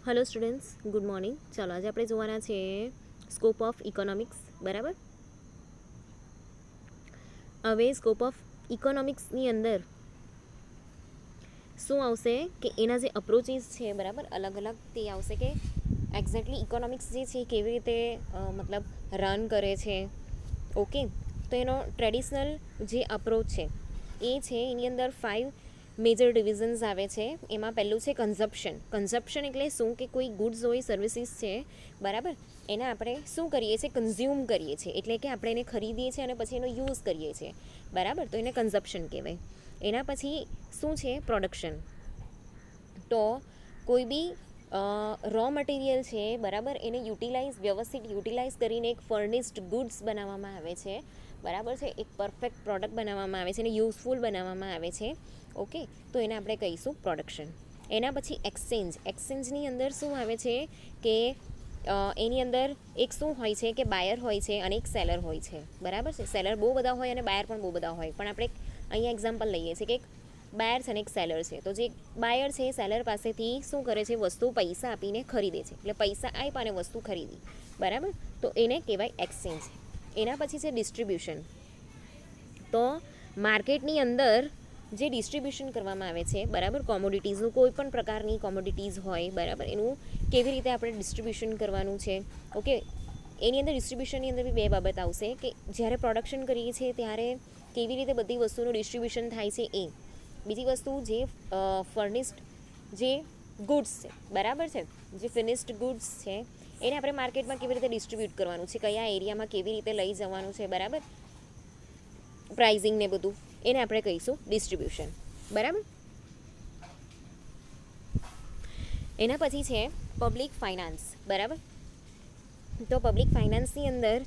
Hello students, good morning. ચાલો આજે આપણે જોવાના છે સ્કોપ ઓફ ઇકોનોમિક્સ. બરાબર. હવે સ્કોપ ઓફ ઇકોનોમિક્સની અંદર શું આવશે કે એના જે અપ્રોચીસ છે, બરાબર, અલગ અલગ તે આવશે કે એક્ઝેક્ટલી ઇકોનોમિક્સ જે છે કેવી રીતે મતલબ રન કરે છે. ઓકે, તો એનો ટ્રેડિશનલ જે અપ્રોચ છે એ છે, એની અંદર 5 મેજર ડિવિઝન્સ આવે છે. એમાં પહેલું છે કન્ઝપ્શન. કન્ઝપ્શન એટલે શું કે કોઈ ગુડ્સ હોય, સર્વિસીસ છે, બરાબર, એને આપણે શું કરીએ છીએ, કન્ઝ્યુમ કરીએ છીએ, એટલે કે આપણે એને ખરીદીએ છીએ અને પછી એનો યુઝ કરીએ છીએ, બરાબર, તો એને કન્ઝપ્શન કહેવાય. એના પછી શું છે, પ્રોડક્શન. તો કોઈ બી રો મટીરિયલ છે, બરાબર, એને વ્યવસ્થિત યુટિલાઇઝ કરીને એક ફર્નિશ્ડ ગુડ્સ બનાવવામાં આવે છે, બરાબર છે, એક પરફેક્ટ પ્રોડક્ટ બનાવવામાં આવે છે અને યુઝફુલ બનાવવામાં આવે છે. ઓકે, તો એને આપણે કહીશું પ્રોડક્શન. એના પછી એક્સચેન્જ. એક્સચેન્જની અંદર શું આવે છે કે એની અંદર એક શું હોય છે કે બાયર હોય છે અને એક સેલર હોય છે, બરાબર છે. સેલર બહુ બધા હોય અને બાયર પણ બહુ બધા હોય, પણ આપણે અહીંયા એક્ઝામ્પલ લઈએ છીએ કે એક બાયર છે અને એક સેલર છે. તો જે બાયર છે એ સેલર પાસેથી શું કરે છે, વસ્તુ પૈસા આપીને ખરીદે છે, એટલે પૈસા આપ્યા અને વસ્તુ ખરીદી, બરાબર, તો એને કહેવાય એક્સચેન્જ. એના પછી છે ડિસ્ટ્રીબ્યુશન. તો માર્કેટની અંદર જે ડિસ્ટ્રીબ્યુશન કરવામાં આવે છે, બરાબર, કોમોડિટીઝનું, કોઈ પણ પ્રકારની કોમોડિટીઝ હોય, બરાબર, એનું કેવી રીતે આપણે ડિસ્ટ્રીબ્યુશન કરવાનું છે. ઓકે, એની અંદર ડિસ્ટ્રીબ્યુશનની અંદર બી 2 બાબત આવશે કે જ્યારે પ્રોડક્શન કરીએ છીએ ત્યારે કેવી રીતે બધી વસ્તુનું ડિસ્ટ્રીબ્યુશન થાય છે એ. બીજી વસ્તુ જે ફર્નિશ્ડ જે ગુડ્સ છે, બરાબર છે, જે ફિનિશ્ડ ગુડ્સ છે એને આપણે માર્કેટમાં કેવી રીતે ડિસ્ટ્રીબ્યુટ કરવાનું છે, કયા એરિયામાં કેવી રીતે લઈ જવાનું છે, બરાબર, પ્રાઇઝિંગ ને બધું, એને આપણે કહીશું ડિસ્ટ્રીબ્યુશન, બરાબર. એના પછી છે પબ્લિક ફાઇનાન્સ, બરાબર. તો પબ્લિક ફાઇનાન્સની અંદર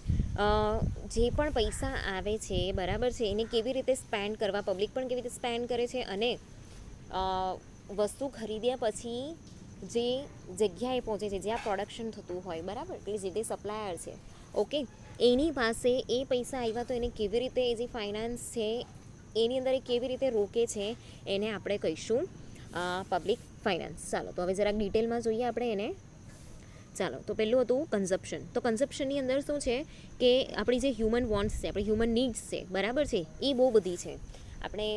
જે પણ પૈસા આવે છે, બરાબર છે, એને કેવી રીતે સ્પેન્ડ કરવા, પબ્લિક પણ કેવી રીતે સ્પેન્ડ કરે છે અને વસ્તુ ખરીદ્યા પછી જે જગ્યાએ પહોંચે છે, જ્યાં પ્રોડક્શન થતું હોય, બરાબર, એટલે જે તે સપ્લાયર છે, ઓકે, એની પાસે એ પૈસા આવ્યા તો એને કેવી રીતે એ જે ફાઇનાન્સ છે એની અંદર એ કેવી રીતે રોકે છે, એને આપણે કહીશું પબ્લિક ફાઇનાન્સ. ચાલો તો હવે જરાક ડિટેલમાં જોઈએ આપણે એને. ચાલો, તો પહેલું હતું કન્ઝપ્શન. તો કન્ઝપ્શનની અંદર શું છે કે આપણી જે હ્યુમન વોન્ટ્સ છે, આપણી હ્યુમન નીડ્સ છે, બરાબર છે, એ બહુ બધી છે. આપણે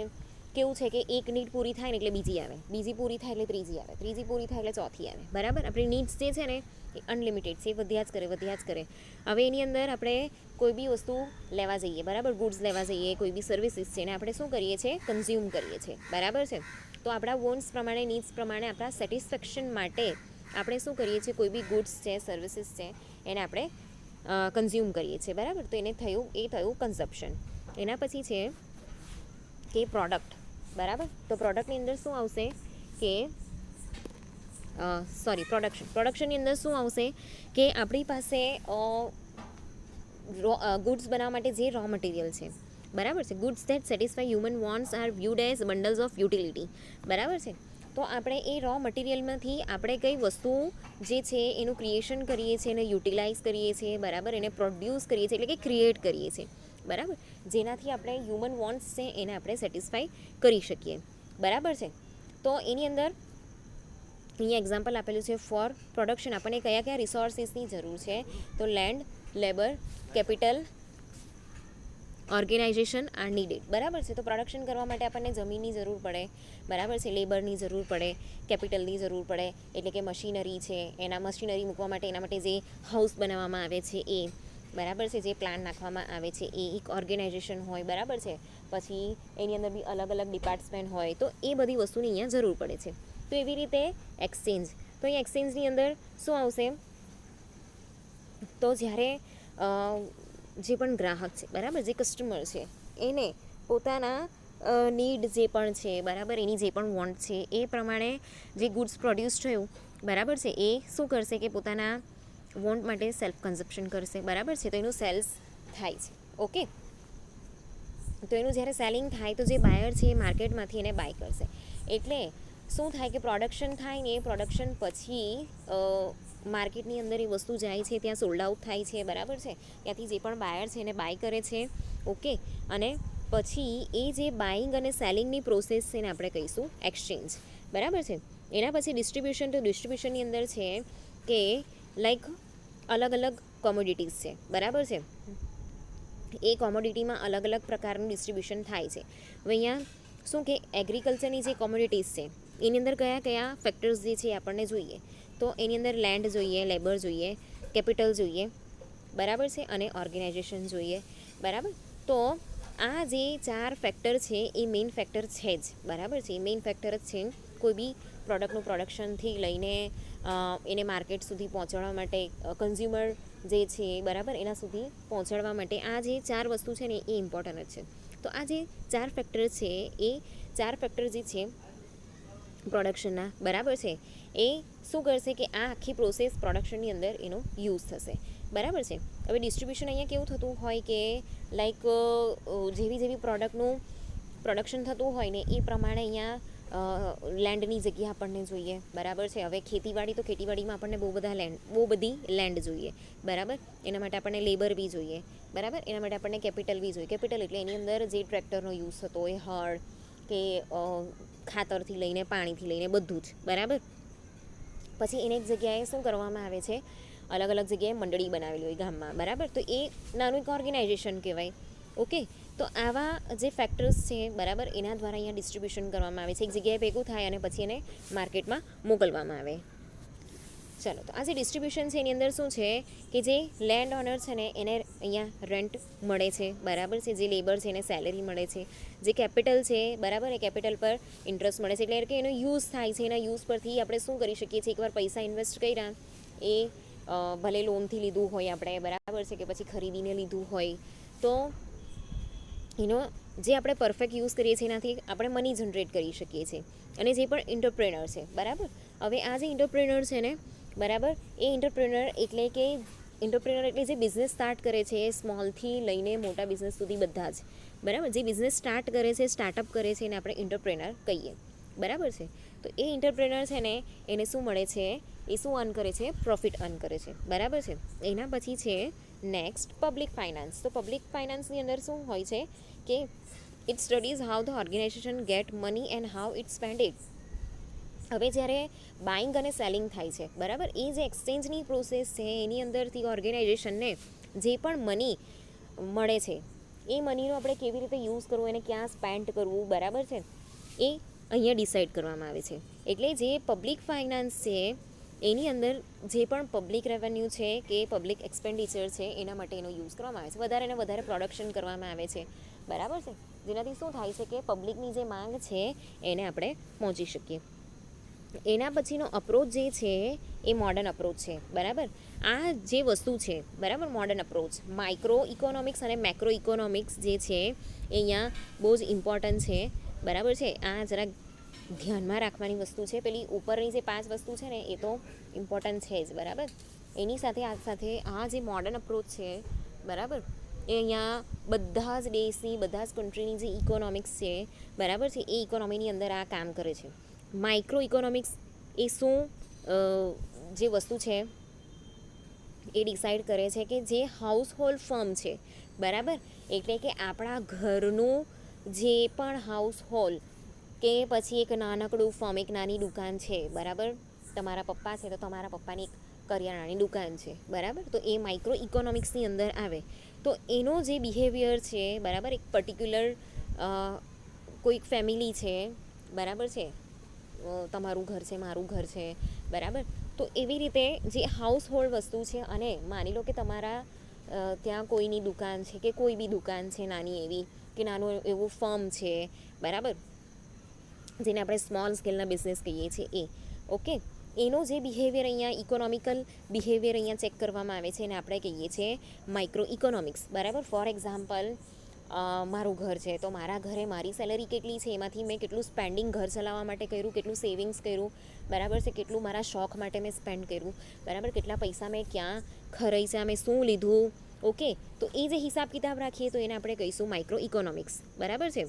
કેવું છે કે એક નીડ પૂરી થાય ને એટલે બીજી આવે, બીજી પૂરી થાય એટલે ત્રીજી આવે, ત્રીજી પૂરી થાય એટલે ચોથી આવે, બરાબર. આપણી નીડ્સ જે છે ને એ અનલિમિટેડ છે, એ વધ્યા જ કરે. હવે એની અંદર આપણે કોઈ બી વસ્તુ લેવા જઈએ, બરાબર, ગુડ્સ લેવા જઈએ, કોઈ બી સર્વિસીસ છે, ને આપણે શું કરીએ છીએ, કન્ઝ્યુમ કરીએ છીએ, બરાબર છે. તો આપણા વોન્ટ્સ પ્રમાણે, નીડ્સ પ્રમાણે, આપણા સેટિસ્ફેક્શન માટે આપણે શું કરીએ છીએ, કોઈ બી ગુડ્સ છે, સર્વિસીસ છે, એને આપણે કન્ઝ્યુમ કરીએ છીએ, બરાબર. તો એ થયું કન્ઝપ્શન. એના પછી છે કે પ્રોડક્ટ, બરાબર. તો પ્રોડક્ટની અંદર શું આવશે કે પ્રોડક્શનની અંદર શું આવશે કે આપણી પાસે ગુડ્સ બનાવવા માટે જે રો મટીરિયલ છે, બરાબર છે, goods that satisfy human wants are viewed as bundles of utility, બરાબર છે. તો આપણે એ રો મટીરિયલમાંથી આપણે કઈ વસ્તુ જે છે એનું ક્રિએશન કરીએ છીએ, એને યુટિલાઇઝ કરીએ છીએ, બરાબર, એને પ્રોડ્યુસ કરીએ છીએ, એટલે કે ક્રિએટ કરીએ છીએ, બરાબર, જેનાથી આપણે હ્યુમન વોન્ટ્સ છે એને આપણે સેટિસ્ફાઈ કરી શકીએ, બરાબર છે. તો એની અંદર અહીંયા એક્ઝામ્પલ આપેલું છે ફોર પ્રોડક્શન. આપણને કયા કયા રિસોર્સિસની જરૂર છે, તો land, labour, capital, organisation are needed, બરાબર છે. તો પ્રોડક્શન કરવા માટે આપણને જમીનની જરૂર પડે, બરાબર છે, લેબરની જરૂર પડે, કેપિટલની જરૂર પડે, એટલે કે મશીનરી છે, એના મશીનરી મૂકવા માટે એના માટે જે હાઉસ બનાવવામાં આવે છે એ, બરાબર છે, જે પ્લાન નાખવામાં આવે છે એ, એક ઓર્ગેનાઇઝેશન હોય, બરાબર છે, પછી એની અંદર બી અલગ અલગ ડિપાર્ટમેન્ટ હોય, તો એ બધી વસ્તુની અહીંયા જરૂર પડે છે. તો એવી રીતે એક્સચેન્જ. તો અહીં એક્સચેન્જની અંદર શું આવશે, તો જ્યારે જે પણ ગ્રાહક છે, બરાબર, જે કસ્ટમર છે, એને પોતાના નીડ જે પણ છે, બરાબર, એની જે પણ વોન્ટ છે એ પ્રમાણે જે ગુડ્સ પ્રોડ્યુસ થયું, બરાબર છે, એ શું કરશે કે પોતાના વોન્ટ માટે સેલ્ફ કન્ઝપ્શન કરશે, બરાબર છે. તો એનું સેલ્સ થાય છે, ઓકે. તો એનું જ્યારે સેલિંગ થાય તો જે બાયર છે એ માર્કેટમાંથી એને બાય કરશે. એટલે શું થાય કે પ્રોડક્શન થાય ને એ પ્રોડક્શન પછી માર્કેટની અંદર એ વસ્તુ જાય છે, ત્યાં સોલ્ડ આઉટ થાય છે, બરાબર છે, ત્યાંથી જે પણ બાયર છે એને બાય કરે છે, ઓકે. અને પછી એ જે બાઇંગ અને સેલિંગની પ્રોસેસ છે ને આપણે કહીશું એક્સચેન્જ, બરાબર છે. એના પછી ડિસ્ટ્રીબ્યુશન. તો ડિસ્ટ્રીબ્યુશનની અંદર છે કે લાઈક અલગ અલગ કોમોડિટીઝ છે, બરાબર છે. એ કોમોડિટીમાં અલગ અલગ પ્રકારનું ડિસ્ટ્રીબ્યુશન થાય છે. હવે અહીંયા શું કે એગ્રીકલ્ચરની જે કોમોડિટીઝ છે એની અંદર કયા કયા ફેક્ટર્સ જે છે આપણને જોઈએ. તો એની અંદર લેન્ડ જોઈએ, લેબર જોઈએ, કેપિટલ જોઈએ, બરાબર છે, અને ઓર્ગેનાઇઝેશન જોઈએ, બરાબર. તો આ જે 4 ફેક્ટર છે એ મેઇન ફેક્ટર છે જ, બરાબર છે. એ મેઇન ફેક્ટર જ છે કોઈ બી પ્રોડક્ટનું પ્રોડક્શનથી લઈને એને માર્કેટ સુધી પહોંચાડવા માટે, કન્ઝ્યુમર જે છે બરાબર એના સુધી પહોંચાડવા માટે આ જે 4 વસ્તુ છે ને એ ઇમ્પોર્ટન્ટ જ છે. તો આ જે 4 ફેક્ટર છે એ 4 ફેક્ટર જે છે પ્રોડક્શનના, બરાબર છે, એ શું કરશે કે આ આખી પ્રોસેસ પ્રોડક્શનની અંદર એનો યુઝ થશે, બરાબર છે. હવે ડિસ્ટ્રીબ્યુશન અહીંયા કેવું થતું હોય કે લાઈક જેવી જેવી પ્રોડક્ટનું પ્રોડક્શન થતું હોય ને એ પ્રમાણે અહીંયા લેન્ડની જગ્યા આપણને જોઈએ, બરાબર છે. હવે ખેતીવાડી, તો ખેતીવાડીમાં આપણને બહુ બધી લેન્ડ જોઈએ, બરાબર. એના માટે આપણને લેબર બી જોઈએ, બરાબર. એના માટે આપણને કેપિટલ બી જોઈએ. કેપિટલ એટલે એની અંદર જે ટ્રેક્ટરનો યુઝ થતો હોય, હળ કે ખાતરથી લઈને પાણીથી લઈને બધું જ, બરાબર. પછી એને એક જગ્યાએ શું કરવામાં આવે છે, અલગ અલગ જગ્યાએ મંડળી બનાવેલી હોય ગામમાં, બરાબર. તો એ નાનું એક ઓર્ગેનાઇઝેશન કહેવાય, ઓકે. તો આવા જે ફેક્ટર્સ છે, બરાબર, એના દ્વારા અહીંયા ડિસ્ટ્રીબ્યુશન કરવામાં આવે છે. એક જગ્યાએ ભેગું થાય અને પછી એને માર્કેટમાં મોકલવામાં આવે. ચાલો, તો આ જે ડિસ્ટ્રીબ્યુશન છે એની અંદર શું છે કે જે લેન્ડ ઓનર છે ને એને અહીંયા રેન્ટ મળે છે, બરાબર છે. જે લેબર છે એને સેલેરી મળે છે. જે કેપિટલ છે, બરાબર, એ કેપિટલ પર ઇન્ટરેસ્ટ મળે છે. એટલે કે એનો યુઝ થાય છે. એના યુઝ પરથી આપણે શું કરી શકીએ છીએ, એકવાર પૈસા ઇન્વેસ્ટ કર્યા, એ ભલે લોનથી લીધું હોય આપણે, બરાબર છે, કે પછી ખરીદીને લીધું હોય, તો એનો જે આપણે પરફેક્ટ યુઝ કરીએ છીએ એનાથી આપણે મની જનરેટ કરી શકીએ છીએ. અને જે પણ એન્ટરપ્રેનર છે, બરાબર. હવે આ જે એન્ટરપ્રેનર છે ને, બરાબર, એ એન્ટરપ્રેનર એટલે જે બિઝનેસ સ્ટાર્ટ કરે છે, સ્મોલથી લઈને મોટા બિઝનેસ સુધી બધા જ, બરાબર. જે બિઝનેસ સ્ટાર્ટ કરે છે, સ્ટાર્ટઅપ કરે છે, એને આપણે એન્ટરપ્રેનર કહીએ, બરાબર છે. તો એ એન્ટરપ્રેનર છે ને એને શું મળે છે, એ શું અર્ન કરે છે, પ્રોફિટ અર્ન કરે છે, બરાબર છે. એના પછી છે નેક્સ્ટ પબ્લિક ફાઇનાન્સ. તો પબ્લિક ફાઇનાન્સની અંદર શું હોય છે કે it studies how the organisation get money and how it spend it. હવે જ્યારે બાઇંગ અને સેલિંગ થાય છે, બરાબર, એ જે એક્સચેન્જની પ્રોસેસ છે એની અંદરથી ઓર્ગેનાઇઝેશનને જે પણ મની મળે છે એ મનીનો આપણે કેવી રીતે યુઝ કરવું, એને ક્યાં સ્પેન્ડ કરવું, બરાબર છે, એ અહીંયા ડિસાઇડ કરવામાં આવે છે. એટલે જે પબ્લિક ફાઇનાન્સ છે એની અંદર જે પણ પબ્લિક રેવન્યુ છે કે પબ્લિક એક્સપેન્ડિચર છે એના માટે એનો યુઝ કરવામાં આવે છે. વધારે ને વધારે પ્રોડક્શન કરવામાં આવે છે, બરાબર છે. જેનાથી શું થાય છે કે પબ્લિકની જે માંગ છે એને આપણે પહોંચી શકીએ. એના પછીનો અપ્રોચ જે છે એ મોડર્ન અપ્રોચ છે, બરાબર. આ જે વસ્તુ છે, બરાબર, મોડર્ન અપ્રોચ, માઇક્રો ઇકોનોમિક્સ અને મેક્રો ઇકોનોમિક્સ જે છે એ અહીંયા બહુ જ ઇમ્પોર્ટન્ટ છે, બરાબર છે. આ જરાક ધ્યાનમાં રાખવાની વસ્તુ છે. પેલી ઉપરની જે 5 વસ્તુ છે ને એ તો ઇમ્પોર્ટન્ટ છે જ, બરાબર. એની સાથે આ જે મોડર્ન અપ્રોચ છે, બરાબર, એ અહીંયા બધા જ દેશની, બધા જ કન્ટ્રીની જે ઇકોનોમિક્સ છે, બરાબર છે, એ ઇકોનોમીની અંદર આ કામ કરે છે. માઇક્રો ઇકોનોમિક્સ એ શું જે વસ્તુ છે એ ડિસાઇડ કરે છે કે જે હાઉસહોલ્ડ ફર્મ છે, બરાબર, એટલે કે આપણા ઘરનું જે પણ હાઉસહોલ્ડ કે પછી એક નાનકડું ફર્મ, એક નાની દુકાન છે, બરાબર. તમારા પપ્પા છે તો તમારા પપ્પાની એક કરિયાણાની દુકાન છે, બરાબર. તો એ માઇક્રો ઇકોનોમિક્સની અંદર આવે. તો એનો જે બિહેવિયર છે, બરાબર, એક પર્ટિક્યુલર કોઈક ફેમિલી છે, બરાબર છે, તમારું ઘર છે, મારું ઘર છે, બરાબર. તો એવી રીતે જે હાઉસહોલ્ડ વસ્તુ છે, અને માની લો કે તમારા ત્યાં કોઈની દુકાન છે કે કોઈ બી દુકાન છે નાની એવી, કે નાનું એવું ફર્મ છે, બરાબર, જેને આપણે સ્મોલ સ્કેલના બિઝનેસ કહીએ છીએ એ, ઓકે. એનો જે બિહેવિયર અહીંયા ઇકોનોમિકલ બિહેવિયર અહીંયા ચેક કરવામાં આવે છે એને આપણે કહીએ છીએ માઇક્રો ઇકોનોમિક્સ, બરાબર. ફોર એક્ઝામ્પલ, મારું ઘર છે તો મારા ઘરે મારી સેલરી કેટલી છે, એમાંથી મેં કેટલું સ્પેન્ડિંગ ઘર ચલાવવા માટે કર્યું, કેટલું સેવિંગ્સ કર્યું, બરાબર છે, કેટલું મારા શોખ માટે મેં સ્પેન્ડ કર્યું, બરાબર, કેટલા પૈસા મેં ક્યાં ખર્ચ્યા, મેં શું લીધું, ઓકે. તો એ જે હિસાબ કિતાબ રાખીએ તો એને આપણે કહીશું માઇક્રો ઇકોનોમિક્સ, બરાબર છે.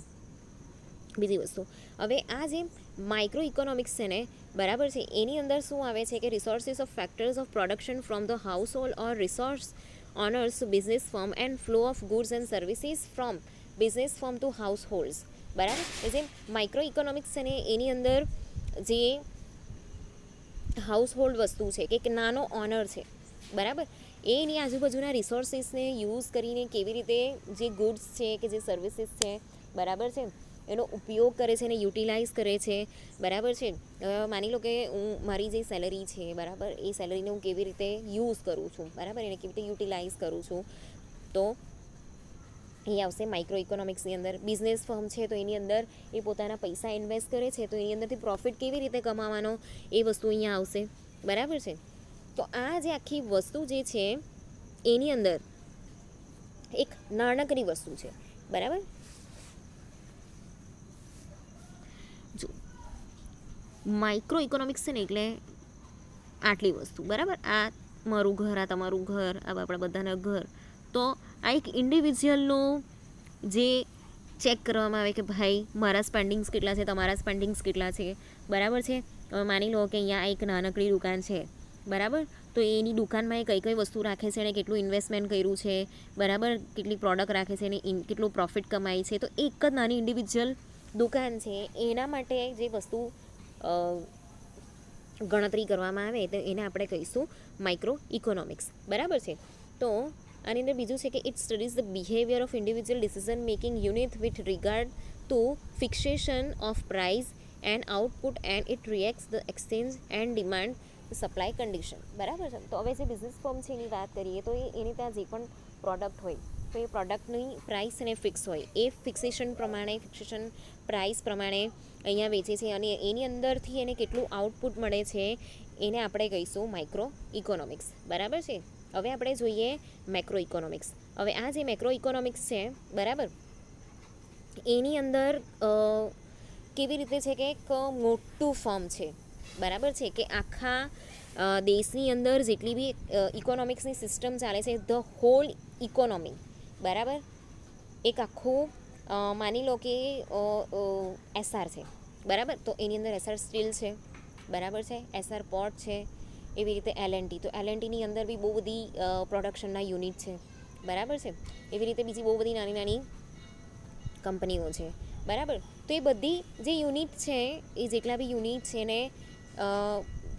બીજી વસ્તુ, હવે આ જે માઇક્રો ઇકોનોમિક્સ છે ને, બરાબર છે, એની અંદર શું આવે છે કે resources of factors of production from the household or resource owners business firm and flow of goods and services from business firm to households, બરાબર. એ જે માઇક્રો ઇકોનોમિક્સ છે ને એની અંદર જે હાઉસહોલ્ડ વસ્તુ છે કે એક નાનો ઓનર છે, બરાબર, એની આજુબાજુના રિસોર્સિસને યુઝ કરીને કેવી રીતે જે ગુડ્સ છે કે જે સર્વિસીસ છે, બરાબર છે, એનો ઉપયોગ કરે છે અને યુટિલાઇઝ કરે છે, બરાબર છે. માની લો કે હું મારી જે સેલરી છે, બરાબર, એ સેલરીને હું કેવી રીતે યુઝ કરું છું, બરાબર, એને કેવી રીતે યુટિલાઇઝ કરું છું, તો એ આવશે માઇક્રો ઇકોનોમિક્સની અંદર. બિઝનેસ ફર્મ છે તો એની અંદર એ પોતાના પૈસા ઇન્વેસ્ટ કરે છે તો એની અંદરથી પ્રોફિટ કેવી રીતે કમાવાનો એ વસ્તુ અહીંયા આવશે, બરાબર છે. તો આ જે આખી વસ્તુ જે છે એની અંદર એક નાનકડી વસ્તુ છે, બરાબર. જો માઇક્રો ઇકોનોમિક્સ છે ને એટલે આટલી વસ્તુ, બરાબર, આ મારું ઘર, આ તમારું ઘર, આ આપણા બધાના ઘર. તો આ એક ઇન્ડિવિજ્યુઅલનું જે ચેક કરવામાં આવે કે ભાઈ મારા સ્પેન્ડિંગ્સ કેટલા છે, તમારા સ્પેન્ડિંગ્સ કેટલા છે, બરાબર છે. માની લો કે અહીંયા એક નાનકડી દુકાન છે, બરાબર, તો એની દુકાનમાં એ કઈ કઈ વસ્તુ રાખે છે અને કેટલું ઇન્વેસ્ટમેન્ટ કર્યું છે, બરાબર, કેટલી પ્રોડક્ટ રાખે છે અને કેટલું પ્રોફિટ કમાય છે. તો એક જ નાની ઇન્ડિવિજ્યુઅલ દુકાન છે, એના માટે જે વસ્તુ ગણતરી કરવામાં આવે તો એને આપણે કહીશું માઇક્રો ઇકોનોમિક્સ, બરાબર છે. તો આની અંદર બીજું છે કે it studies the behaviour of individual decision making unit with regard to fixation of price and output and it reacts the exchange and demand supply condition, બરાબર છે. તો હવે જે બિઝનેસ ફર્મ છે એની વાત કરીએ તો એની ત્યાં જે પણ પ્રોડક્ટ હોય તો એ પ્રોડક્ટની પ્રાઇસ અને ફિક્સ હોય, એ ફિક્સેશન પ્રાઇસ પ્રમાણે અહીંયા વેચે છે અને એની અંદરથી એને કેટલું આઉટપુટ મળે છે એને આપણે કહીશું માઇક્રો ઇકોનોમિક્સ, બરાબર છે. હવે આપણે જોઈએ મેક્રો ઇકોનોમિક્સ. હવે આ જે મેક્રો ઇકોનોમિક્સ છે, બરાબર, એની અંદર કેવી રીતે છે કે એક મોટું ફોર્મ છે, બરાબર છે, કે આખા દેશની અંદર જેટલી બી ઇકોનોમિક્સની સિસ્ટમ ચાલે છે, ધ હોલ ઇકોનોમી, બરાબર, એક આખું માની લો કે એસઆર છે, બરાબર, તો એની અંદર એસઆર સ્ટીલ છે, બરાબર છે, એસઆર પોર્ટ છે, એવી રીતે એલએનટી, તો એલએનટીની અંદર બી બહુ બધી પ્રોડક્શનના યુનિટ છે, બરાબર છે. એવી રીતે બીજી બહુ બધી નાની નાની કંપનીઓ છે, બરાબર. તો એ બધી જે યુનિટ છે એ જેટલા બી યુનિટ છે એને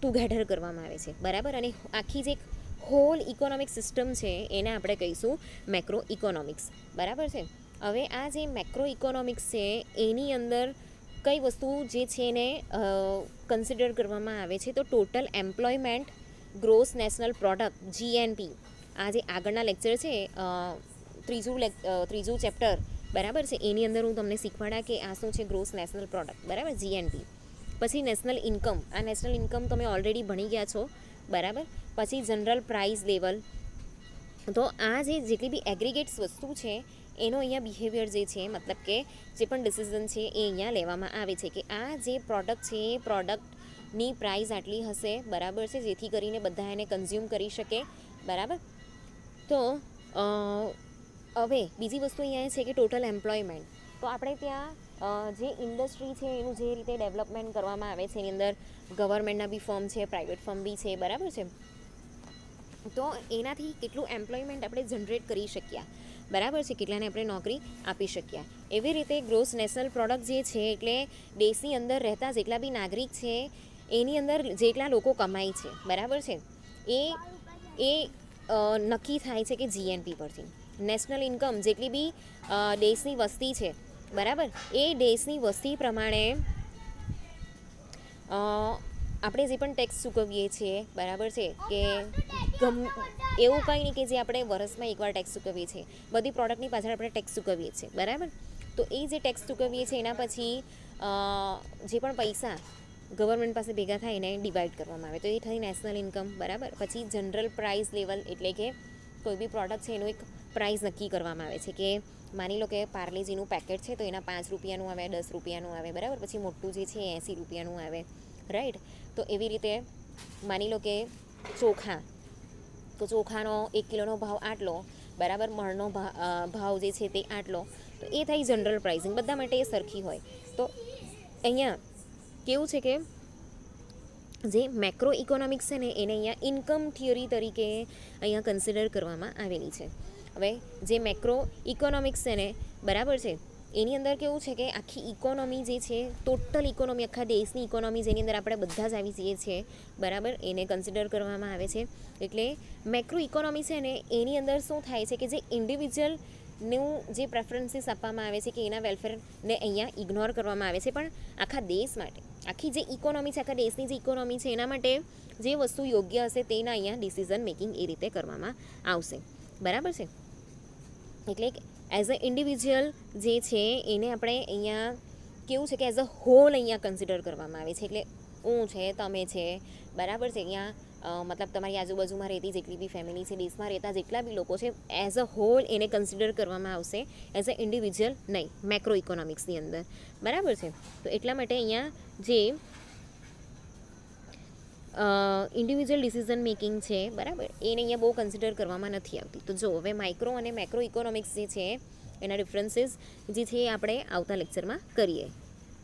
ટુગેધર કરવામાં આવે છે, બરાબર, અને આખી જે હોલ ઇકોનોમિક સિસ્ટમ છે એને આપણે કહીશું મેક્રો ઇકોનોમિક્સ, બરાબર છે. હવે આ જે મેક્રો ઇકોનોમિક્સ છે એની અંદર કઈ વસ્તુ જે છે એને કન્સિડર કરવામાં આવે છે તો total employment, gross national product, GNP. આ જે આગળના લેક્ચર છે ત્રીજું ચેપ્ટર, બરાબર છે, એની અંદર હું તમને શીખવાડા કે આ શું છે ગ્રોસ નેશનલ પ્રોડક્ટ, બરાબર, જીએનપી. પછી નેશનલ ઇન્કમ, આ નેશનલ ઇન્કમ તમે ઓલરેડી ભણી ગયા છો, બરાબર. પછી જનરલ પ્રાઇસ લેવલ. તો આ જેટલી બી એગ્રીગેટ્સ વસ્તુ છે એનો અહીંયા બિહેવિયર જે છે, મતલબ કે જે પણ ડિસિઝન છે એ અહીંયા લેવામાં આવે છે કે આ જે પ્રોડક્ટ છે એ પ્રોડક્ટની પ્રાઇસ આટલી હશે, બરાબર છે, જેથી કરીને બધા એને કન્ઝ્યુમ કરી શકે, બરાબર. તો હવે બીજી વસ્તુ અહીંયા છે કે ટોટલ એમ્પ્લોયમેન્ટ. તો આપણે ત્યાં જે ઇન્ડસ્ટ્રી છે એનું જે રીતે ડેવલપમેન્ટ કરવામાં આવે છે એની અંદર ગવર્મેન્ટના બી ફર્મ છે, પ્રાઇવેટ ફર્મ બી છે, બરાબર છે. તો એનાથી કેટલું એમ્પ્લોયમેન્ટ આપણે જનરેટ કરી શક્યા, બરાબર છે, કેટલાને આપણે નોકરી આપી શક્યા. એવી રીતે ગ્રોસ નેશનલ પ્રોડક્ટ જે છે એટલે દેશની અંદર રહેતા જેટલા બી નાગરિક છે એની અંદર જેટલા લોકો કમાય છે, બરાબર છે, એ નક્કી થાય છે કે જીએનપી પરથી. નેશનલ ઇન્કમ જેટલી બી દેશની વસ્તી છે, બરાબર, એ દેશની વસ્તી પ્રમાણે આપણે જે પણ ટેક્સ ચૂકવીએ છીએ, બરાબર છે, કે એવું કંઈ નહીં કે જે આપણે વર્ષમાં એકવાર ટેક્સ ચૂકવીએ છીએ, બધી પ્રોડક્ટની પાછળ આપણે ટેક્સ ચૂકવીએ છીએ, બરાબર. તો એ જે ટેક્સ ચૂકવીએ છીએ એના પછી જે પણ પૈસા ગવર્મેન્ટ પાસે ભેગા થાય એને ડિવાઈડ કરવામાં આવે તો એ થઈ નેશનલ ઇન્કમ, બરાબર. પછી જનરલ પ્રાઇસ લેવલ એટલે કે કોઈ બી પ્રોડક્ટ છે એનું એક પ્રાઇસ નક્કી કરવામાં આવે છે કે માની લો કે પાર્લેજીનું પેકેટ છે તો એના 5 રૂપિયાનું આવે, 10 રૂપિયાનું આવે, બરાબર. પછી મોટું જે છે 80 રૂપિયાનું આવે, રાઈટ. તો એવી રીતે માની લો કે ચોખા, તો ચોખાનો 1 કિલોનો ભાવ આટલો, બરાબર, મણનો ભાવ જે છે તે આટલો, તો એ થઈ જનરલ પ્રાઇસિંગ, બધા માટે એ સરખી હોય. તો અહીંયા કેવું છે કે જે મેક્રો ઇકોનોમિક્સ છે ને એને અહીંયા ઇન્કમ થિયરી તરીકે અહીંયા કન્સિડર કરવામાં આવેલી છે. હવે જે મેક્રો ઇકોનોમિક્સ છે ને, બરાબર છે, એની અંદર કેવું છે કે આખી ઇકોનોમી જે છે, ટોટલ ઇકોનોમી, આખા દેશની ઇકોનોમી જેની અંદર આપણે બધા જ આવી જઈએ છીએ, બરાબર, એને કન્સિડર કરવામાં આવે છે. એટલે મેક્રો ઇકોનોમી છે ને એની અંદર શું થાય છે કે જે ઇન્ડિવિજ્યુઅલનું જે પ્રેફરન્સીસ આપવામાં આવે છે કે એના વેલફેરને અહીંયા ઇગ્નોર કરવામાં આવે છે, પણ આખા દેશ માટે, આખી જે ઇકોનોમી છે, આખા દેશની જે ઇકોનોમી છે એના માટે જે વસ્તુ યોગ્ય હશે તેના અહીંયા ડિસિઝન મેકિંગ એ રીતે કરવામાં આવશે, બરાબર છે. એટલે એઝ અ ઇન્ડિવિજ્યુઅલ જે છે એને આપણે અહીંયા કેવું છે કે એઝ અ હોલ અહીંયા કન્સિડર કરવામાં આવે છે. એટલે હું છે, તમે છે, બરાબર છે, અહીંયા મતલબ તમારી આજુબાજુમાં રહેતી જેટલી બી ફેમિલી છે, દેશમાં રહેતા જેટલા બી લોકો છે, એઝ અ હોલ એને કન્સિડર કરવામાં આવશે, એઝ અ ઇન્ડિવિજ્યુઅલ નહીં, મેક્રો ઇકોનોમિક્સની અંદર, બરાબર છે. તો એટલા માટે અહીંયા જે ઇન્ડિવિજ્યુઅલ ડિસિઝન મેકિંગ છે, બરાબર, એને અહીંયા બહુ કન્સિડર કરવામાં નથી આવતી. તો જો હવે માઇક્રો અને મેક્રો ઇકોનોમિક્સ જે છે એના ડિફરન્સીસ જે છે એ આપણે આવતા લેક્ચરમાં કરીએ.